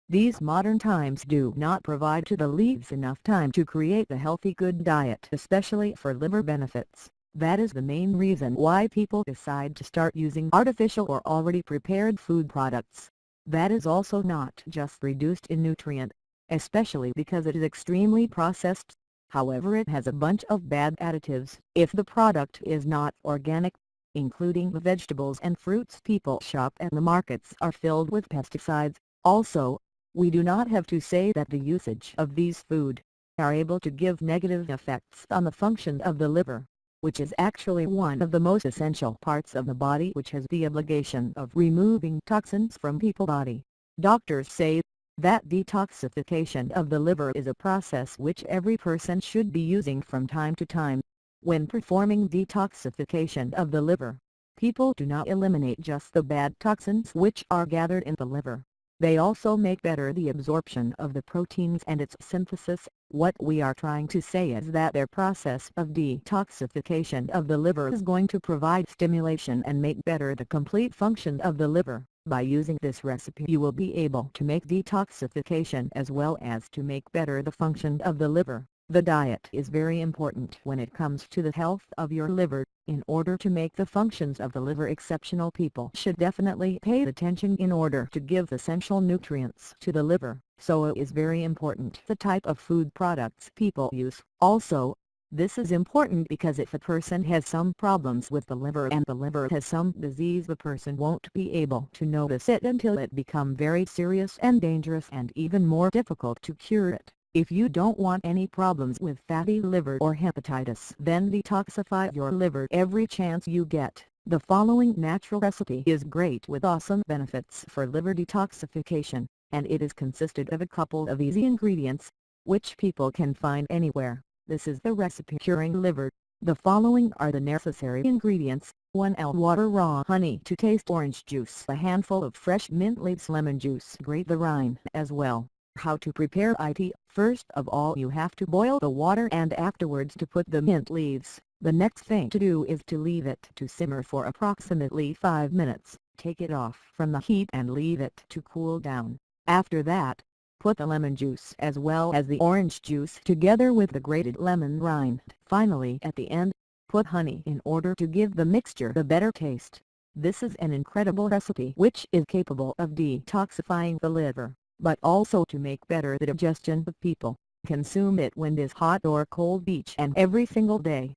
These modern times do not provide to the leaves enough time to create a healthy good diet, especially for liver benefits. That is the main reason why people decide to start using artificial or already prepared food products. That is also not just reduced in nutrient, especially because it is extremely processed. However, it has a bunch of bad additives if the product is not organic, including the vegetables and fruits people shop and the markets are filled with pesticides. Also, we do not have to say that the usage of these food are able to give negative effects on the function of the liver, which is actually one of the most essential parts of the body, which has the obligation of removing toxins from people's body. Doctors say that detoxification of the liver is a process which every person should be using from time to time. When performing detoxification of the liver, people do not eliminate just the bad toxins which are gathered in the liver. They also make better the absorption of the proteins and its synthesis. What we are trying to say is that their process of detoxification of the liver is going to provide stimulation and make better the complete function of the liver. By using this recipe you will be able to make detoxification as well as to make better the function of the liver. The diet is very important when it comes to the health of your liver. In order to make the functions of the liver exceptional, people should definitely pay attention in order to give essential nutrients to the liver. So it is very important the type of food products people use. Also, this is important because if a person has some problems with the liver and the liver has some disease, the person won't be able to notice it until it becomes very serious and dangerous and even more difficult to cure it. If you don't want any problems with fatty liver or hepatitis, then detoxify your liver every chance you get. The following natural recipe is great with awesome benefits for liver detoxification, and it is consisted of a couple of easy ingredients, which people can find anywhere. This is the recipe curing liver. The following are the necessary ingredients: 1 oz water, raw honey to taste, orange juice, a handful of fresh mint leaves, lemon juice, grate the rind as well. How to prepare it? First of all, you have to boil the water and afterwards to put the mint leaves. The next thing to do is to leave it to simmer for approximately 5 minutes. Take it off from the heat and leave it to cool down. After that, put the lemon juice as well as the orange juice together with the grated lemon rind. Finally, at the end, put honey in order to give the mixture a better taste. This is an incredible recipe which is capable of detoxifying the liver, but also to make better the digestion of people. Consume it when it is hot or cold each and every single day.